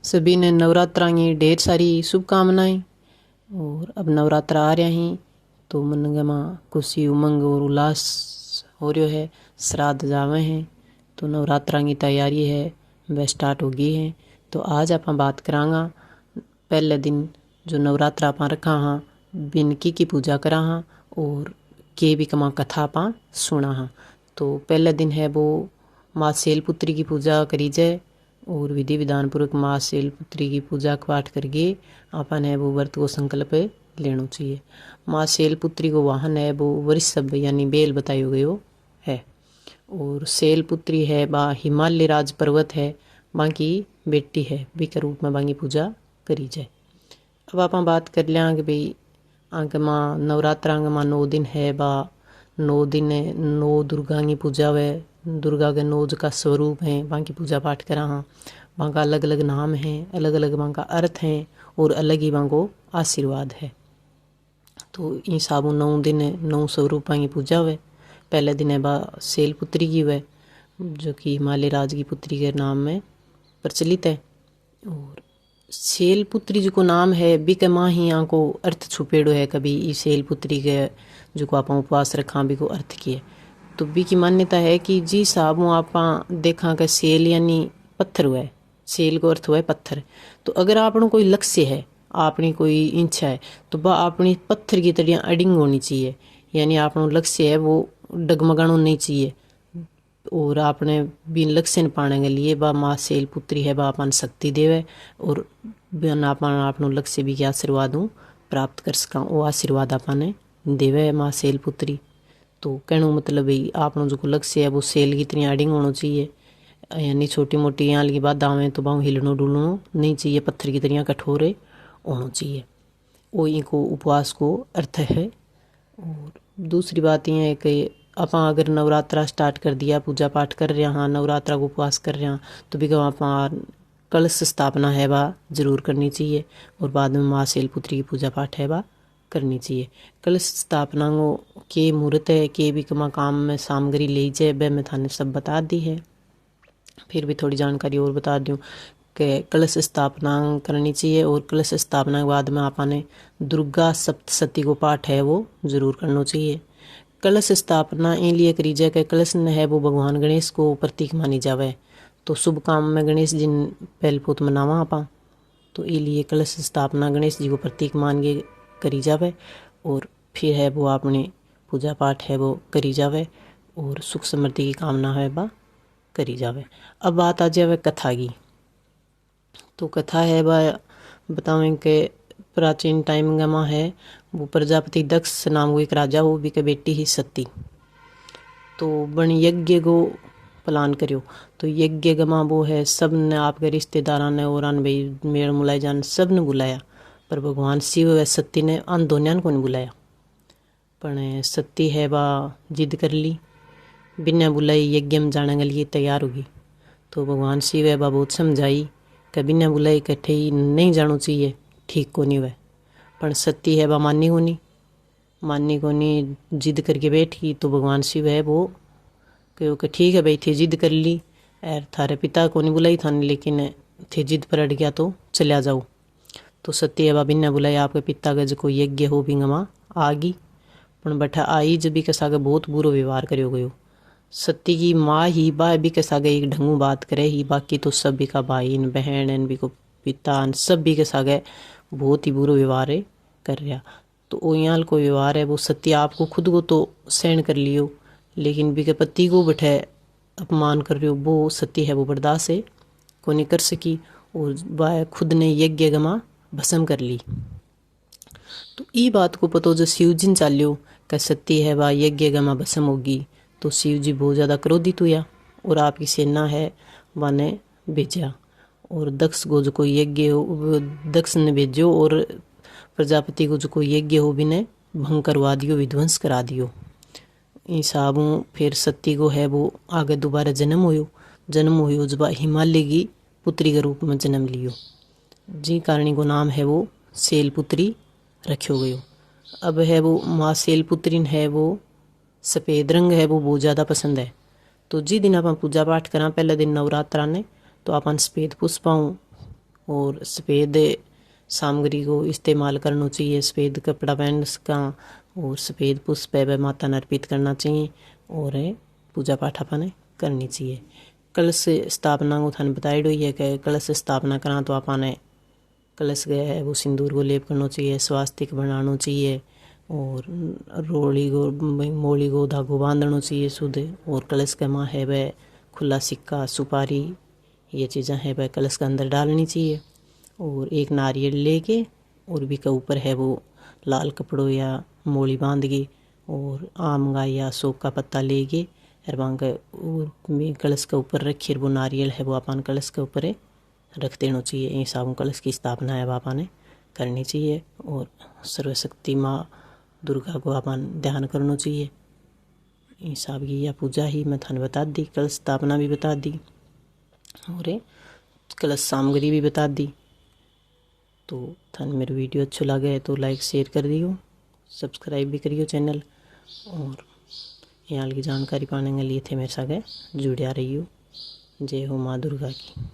सभी ने नवरात्रा की ढेर सारी शुभकामनाएं। और अब नवरात्रा आ रहा ही तो मन में खुशी उमंग और उल्लास हो रहा है। श्राद्ध जावे हैं तो नवरात्रा की तैयारी है वह स्टार्ट हो गई है। तो आज आप बात करांगा पहले दिन जो नवरात्रा आप रखा हाँ बिनकी की पूजा करा हाँ और के भी कमा कथा आप सुना हाँ। तो पहले दिन है वो माँ शैलपुत्री की पूजा करी जाए और विधि विधान पूर्वक माँ शैलपुत्री की पूजा पाठ करके अपन है वो व्रत को संकल्प लेना चाहिए। माँ शैलपुत्री को वाहन है वो वृषभ यानी बेल बतायो गयो है। और शैलपुत्री है बा हिमालय राज पर्वत है बाकी बेटी है बी के रूप में बाकी पूजा करी जाए। अब आप बात कर लिया कि भाई आगे माँ नवरात्रा माँ 9 दिन है बा 9 दिन 9 दुर्गा की पूजा वे दुर्गा के 9 का स्वरूप है बाकी पूजा पाठ करा हाँ। वहाँ का अलग अलग नाम है अलग अलग वहाँ का अर्थ है और अलग ही वहाँ को आशीर्वाद है। तो इन हिसाब 9 दिन 9 स्वरूप की पूजा हुए। पहले दिन है बा शैलपुत्री की हुए जो कि हिमालय राज की पुत्री के नाम में प्रचलित है। और शैलपुत्री जो को नाम है बी के माँ ही यहाँ को अर्थ छुपेड़ो है। कभी इस शैलपुत्री के जो को आप उपवास रखा बी को अर्थ किए तो बी की मान्यता है कि जी साहब आप देखा कि शैल यानी पत्थर हुआ है। शैल को अर्थ हुआ है पत्थर। तो अगर आपको कोई लक्ष्य है अपनी कोई इच्छा है तो वह अपनी पत्थर की तरह अडिंग होनी चाहिए यानी अपना लक्ष्य है वो डगमगाना नहीं चाहिए। और आपने बिन लक्ष्य न पाने के लिए बा माँ शैलपुत्री है बा अपन शक्ति देवे और बिन आपनो लक्ष्य भी के आशीर्वाद प्राप्त कर सका वो आशीर्वाद आपने देवे माँ शैलपुत्री। तो कहने मतलब भाई आपनो जो लक्ष्य है वो शैल की तरह अडिंग होना चाहिए यानी छोटी मोटी यहाँ की बात आवे तो बाहू हिलनो डुलनो नहीं चाहिए पत्थर की तरह कठोर होना चाहिए। वो इनको उपवास को अर्थ है। और दूसरी बात यह है कि आप अगर नवरात्रा स्टार्ट कर दिया पूजा पाठ कर रहे हाँ नवरात्रा को उपवास कर रहे हैं तो भी आप कलश स्थापना है बा जरूर करनी चाहिए और बाद में माँ शैलपुत्री की पूजा पाठ है बा करनी चाहिए। कलश स्थापना के मुहूर्त है के भी कमा काम में सामग्री ले जाए वह मैं थाने सब बता दी है। फिर भी थोड़ी जानकारी और बता दूँ कि कलश स्थापना करनी चाहिए और कलश स्थापना के बाद में आपने दुर्गा सप्तशती को पाठ है वो जरूर करना चाहिए। कलश स्थापना इसलिए करी जाए कि कलश ने है वो भगवान गणेश को प्रतीक मानी जावे तो शुभ काम में गणेश जी पहल पोत मनावा आप तो इसलिए कलश स्थापना गणेश जी को प्रतीक मान के करी जावे और फिर है वो अपनी पूजा पाठ है वो करी जावे और सुख समृद्धि की कामना है बा करी जावे। अब बात आ जाए कथा की। तो कथा है बा बतावें कि प्राचीन टाइम में है वो प्रजापति दक्ष नाम को एक राजा वो भी के बेटी ही सती तो बन यज्ञ को प्लान करियो। तो यज्ञ गमा वो है सब ने आपके रिश्तेदारा ने और भाई मेड़ मुलाई जान सब ने बुलाया पर भगवान शिव व सती ने अन दोनों को नहीं बुलाया। पर सती है बा जिद कर ली बिना बुलाई यज्ञ में जाने के लिए तैयार होगी। तो भगवान शिव है बा बहुत समझाई कि बिना बुलाई कट्ठे ही नहीं जाना चाहिए ठीक को नहीं वह पर सती है बा मानी को नहीं जिद करके बैठी। तो भगवान शिव है वो क्योंकि ठीक है भाई थे जिद कर ली और थारे पिता को नहीं बुलाई थाने लेकिन थे जिद पर अड़ गया तो चला जाओ। तो सती है बा बिना बुलाई आपके पिता का जो कोई यज्ञ हो भी गमा आगी पर बैठा आई जब भी कसा के बहुत बुरो व्यवहार करो गयो। सती की माँ ही बा भी कसा गए एक ढंगू बात करे ही बाकी तो सब भी का भाई बहन भी को पिता सब भी कसा गए बहुत ही बुरो व्यवहार है कर रहा। तो वो यहाँ को व्यवहार है वो सत्य आपको खुद को तो सहन कर लियो लेकिन भी के पति को बैठे अपमान कर रहे हो वो सत्य है वो बर्दाश्त है को नहीं कर सकी और वह खुद ने यज्ञ गमा भस्म कर ली। तो ये बात को पतो जो शिव जी चाल्यो कि सत्य है वह यज्ञ गमा भस्म होगी तो शिव जी बहुत ज़्यादा क्रोधित हुआ और आपकी सेना है वाने भेजा और दक्ष को जो कोई यज्ञ हो दक्ष ने भेजो और प्रजापति को जो कोई यज्ञ हो भी ने भंग करवा दियो विध्वंस करा दियो। हिसाबों फिर सती को है वो आगे दोबारा जन्म हुयो जब हिमालय की पुत्री के रूप में जन्म लियो जी कारणी को नाम है वो शैलपुत्री रखो गयो। अब है वो माँ शैलपुत्री है वो सफ़ेद रंग है वो बहुत ज़्यादा पसंद है। तो जी दिन आप पूजा पाठ करा पहले दिन नवरात्रा ने तो अपन सफ़ेद पुष्पाओं और सफ़ेद सामग्री को इस्तेमाल करना चाहिए। सफ़ेद कपड़ा पहन सका और सफ़ेद पुष्प है माता ने अर्पित करना चाहिए और पूजा पाठ अपन करनी चाहिए। कलश स्थापना को थाने बताई हुई है कि कलश स्थापना करा तो आपने कलश गया है वो सिंदूर को लेप करना चाहिए, स्वास्तिक बनाना चाहिए और रोली को मोली को धागो बांधना चाहिए शुद्ध। और कलश के माँ है वह खुला सिक्का सुपारी ये चीज़ें है वह कलश के अंदर डालनी चाहिए। और एक नारियल लेके और भी के ऊपर है वो लाल कपड़ों या मोली बांध के और आम का या अशोक का पत्ता लेके और वहाँ के कलश के ऊपर रखिए। वो नारियल है वो अपन कलश के ऊपर रख देना चाहिए। ये सब कलश की स्थापना है बापा ने करनी चाहिए। और सर्वशक्ति माँ दुर्गा को अपन ध्यान करना चाहिए। ये सब की या पूजा ही मैं थाने बता दी, कलश स्थापना भी बता दी और कलश सामग्री भी बता दी। तो थाने मेरा वीडियो अच्छा लगे तो लाइक शेयर कर दियो, सब्सक्राइब भी करियो चैनल और यहाँ की जानकारी पाने के लिए थे मेरे साथ जुड़िया रहियो। जय हो माँ दुर्गा की।